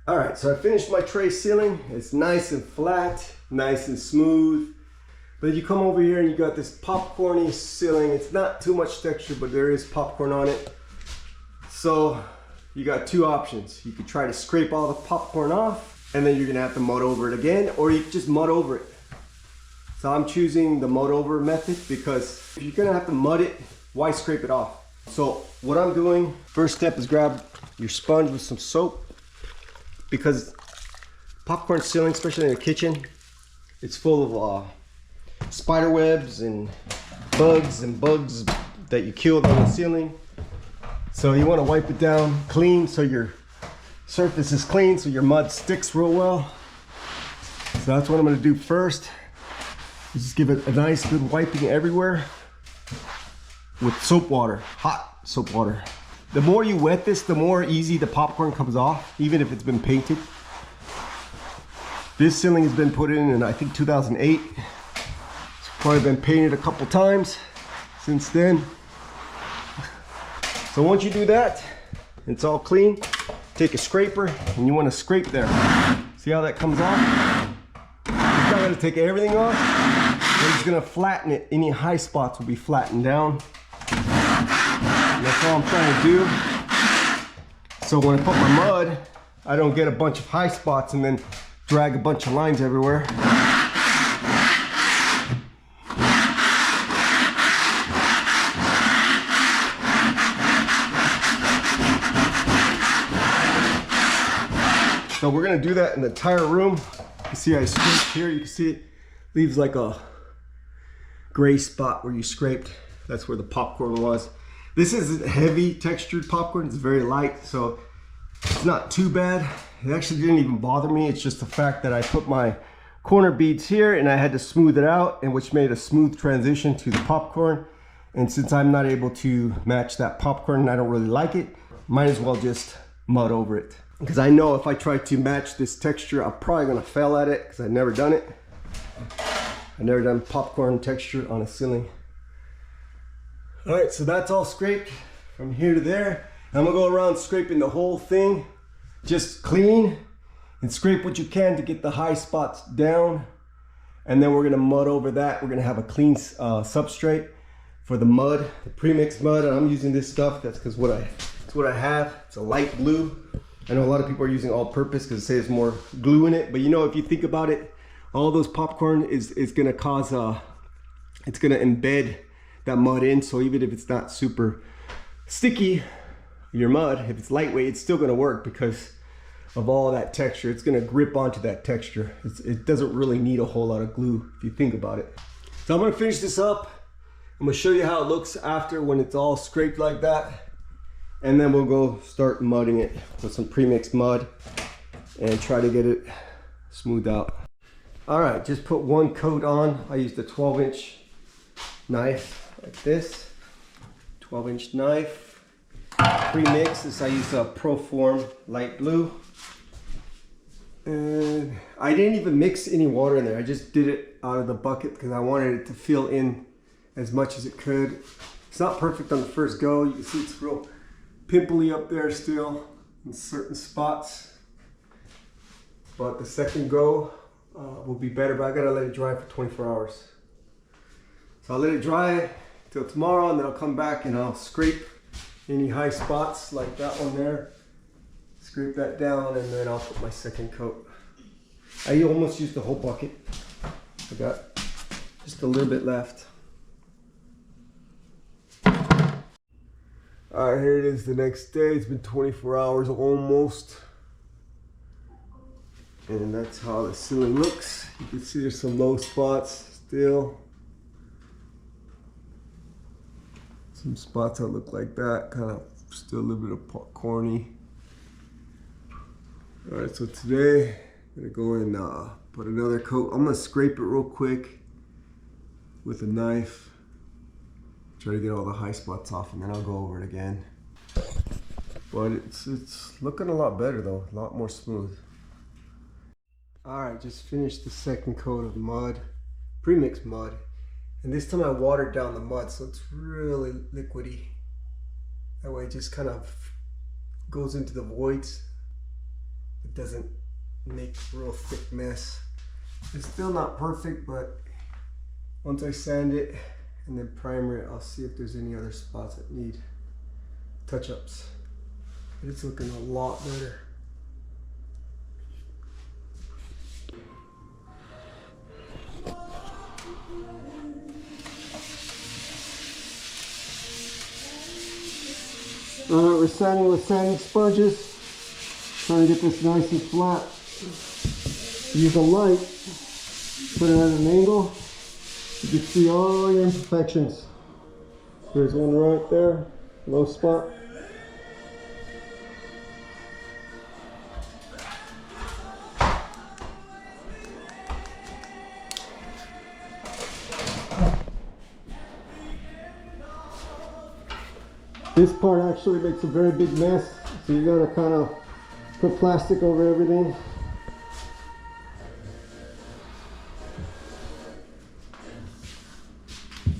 All right, so I finished my tray ceiling. It's nice and flat, nice and smooth. But you come over here and you got this popcorny ceiling. It's not too much texture, but there is popcorn on it. So you got two options. You could try to scrape all the popcorn off, and then you're gonna have to mud over it again, or you could just mud over it. So I'm choosing the mud over method because if you're gonna have to mud it, why scrape it off? So what I'm doing, first step is grab your sponge with some soap, because popcorn ceiling, especially in the kitchen, it's full of spider webs and bugs that you killed on the ceiling. So you want to wipe it down clean so your surface is clean, so your mud sticks real well. So that's what I'm going to do first. Just give it a nice good wiping everywhere with soap water, hot soap water. The more you wet this, the more easy the popcorn comes off, even if it's been painted. This ceiling has been put in I think 2008. It's probably been painted a couple times since then. So once you do that, it's all clean, take a scraper and you want to scrape there. See how that comes off? It's not going to take everything off, but it's going to flatten it. Any high spots will be flattened down. And that's all I'm trying to do. So when I put my mud, I don't get a bunch of high spots and then drag a bunch of lines everywhere. So we're gonna do that in the entire room. You see I scraped here, you can see it leaves like a gray spot where you scraped. That's where the popcorn was. This is heavy textured popcorn, it's very light, so it's not too bad. It actually didn't even bother me. It's just the fact that I put my corner beads here and I had to smooth it out, and which made a smooth transition to the popcorn. And since I'm not able to match that popcorn and I don't really like it, might as well just mud over it. Because I know if I try to match this texture, I'm probably gonna fail at it because I've never done it. I've never done popcorn texture on a ceiling. All right, so that's all scraped from here to there. I'm gonna go around scraping the whole thing, just clean, and scrape what you can to get the high spots down. And then we're gonna mud over that. We're gonna have a clean substrate for the mud, the premixed mud. And I'm using this stuff, that's because it's what I have. It's a light blue. I know a lot of people are using all-purpose because it says there's more glue in it, but you know, if you think about it, all those popcorn is gonna cause it's gonna embed that mud in. So even if it's not super sticky, your mud, if it's lightweight, it's still gonna work because of all that texture. It's gonna grip onto that texture. It doesn't really need a whole lot of glue if you think about it. So I'm gonna finish this up. I'm gonna show you how it looks after when it's all scraped like that. And then we'll go start mudding it with some premixed mud and try to get it smoothed out. All right, just put one coat on. I used a 12-inch knife like this, 12-inch knife. Premix this, I use a Proform light blue. And I didn't even mix any water in there. I just did it out of the bucket because I wanted it to fill in as much as it could. It's not perfect on the first go. You can see it's real pimply up there still in certain spots, but the second go will be better, but I gotta let it dry for 24 hours. So I'll let it dry till tomorrow, and then I'll come back and I'll scrape any high spots like that one there, scrape that down, and then I'll put my second coat. I almost used the whole bucket. I got just a little bit left. All right, here it is the next day. It's been 24 hours almost. And that's how the ceiling looks. You can see there's some low spots still. Some spots that look like that, kind of still a little bit of corny. All right, so today I'm gonna go and put another coat. I'm gonna scrape it real quick with a knife. Try to get all the high spots off, and then I'll go over it again. But it's looking a lot better though, a lot more smooth. All right, just finished the second coat of mud, premixed mud. And this time I watered down the mud, so it's really liquidy. That way it just kind of goes into the voids, it doesn't make a real thick mess. It's still not perfect, but once I sand it and then primer it, I'll see if there's any other spots that need touch-ups. But it's looking a lot better. Alright, we're sanding with sanding sponges. Trying to get this nice and flat. Use a light, put it at an angle. You can see all your imperfections. There's one right there, low spot. This part actually makes a very big mess, so you gotta kind of put plastic over everything.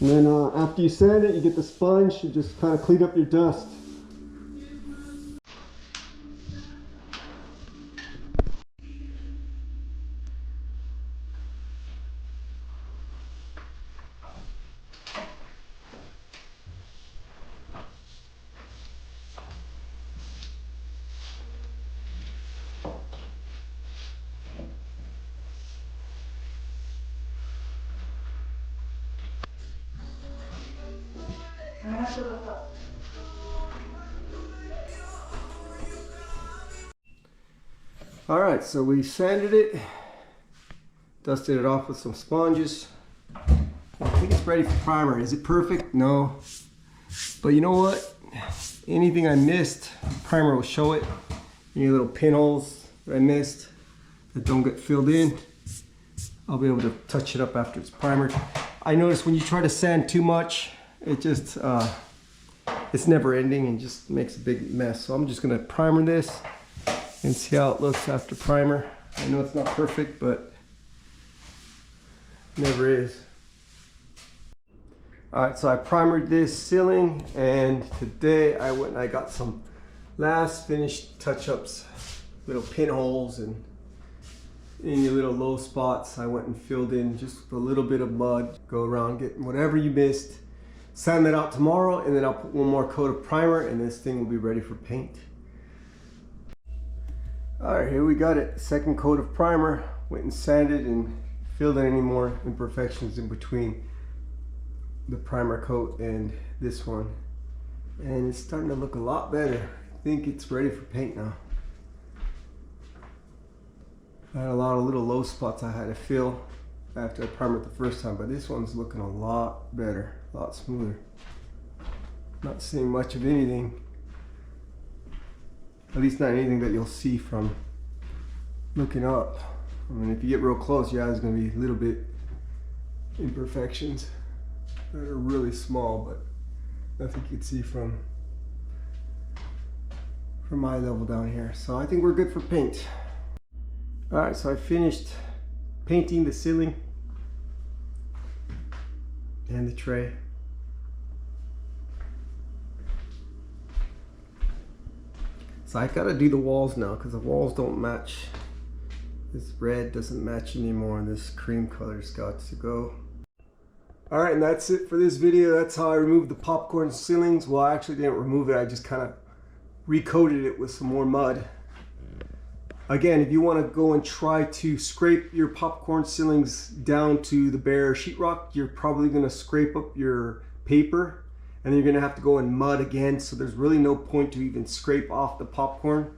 And then after you sand it, you get the sponge, you just kind of clean up your dust. Alright, so we sanded it, dusted it off with some sponges. I think it's ready for primer. Is it perfect? No. But you know what? Anything I missed, primer will show it. Any little pinholes that I missed that don't get filled in, I'll be able to touch it up after it's primered. I noticed when you try to sand too much, it just, it's never ending and just makes a big mess. So I'm just gonna primer this and see how it looks after primer. I know it's not perfect, but it never is. Alright, so I primered this ceiling, and today I went and I got some last finished touch-ups, little pinholes and any little low spots. I went and filled in just a little bit of mud. Go around getting whatever you missed. Sand that out tomorrow, and then I'll put one more coat of primer, and this thing will be ready for paint. Alright, here we got it. Second coat of primer. Went and sanded and filled in any more imperfections in between the primer coat and this one. And it's starting to look a lot better. I think it's ready for paint now. I had a lot of little low spots I had to fill after I primered the first time, but this one's looking a lot better, a lot smoother. Not seeing much of anything. At least not anything that you'll see from looking up. I mean, if you get real close, yeah, there's gonna be a little bit imperfections that are really small, but nothing you can see from eye level down here. So I think we're good for paint. All right, so I finished painting the ceiling and the tray. So I gotta do the walls now because the walls don't match. This red doesn't match anymore, and this cream color's got to go. All right, and that's it for this video. That's how I removed the popcorn ceilings. Well, I actually didn't remove it. I just kind of recoated it with some more mud. Again, if you want to go and try to scrape your popcorn ceilings down to the bare sheetrock, you're probably going to scrape up your paper, and then you're going to have to go and mud again. So there's really no point to even scrape off the popcorn.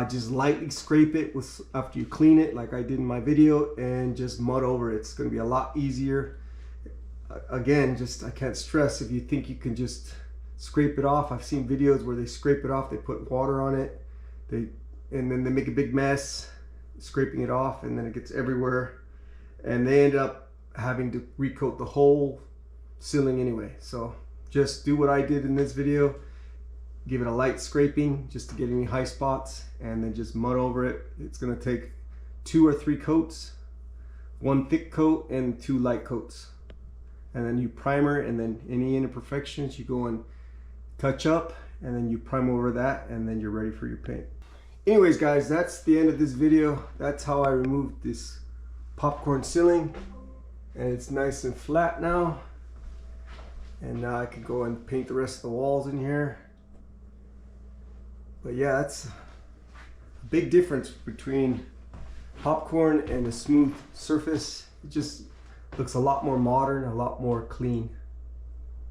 Just lightly scrape it after you clean it, like I did in my video, and just mud over it. It's going to be a lot easier. Again, I can't stress, if you think you can just scrape it off. I've seen videos where they scrape it off, they put water on it, and then they make a big mess scraping it off, and then it gets everywhere, and they end up having to recoat the whole ceiling anyway. So just do what I did in this video. Give it a light scraping just to get any high spots, and then just mud over it. It's going to take 2 or 3 coats, 1 thick coat and 2 light coats. And then you primer, and then any imperfections you go and touch up, and then you prime over that, and then you're ready for your paint. Anyways, guys, that's the end of this video. That's how I removed this popcorn ceiling, and it's nice and flat now. And now I can go and paint the rest of the walls in here. But yeah, that's a big difference between popcorn and a smooth surface. It just looks a lot more modern, a lot more clean.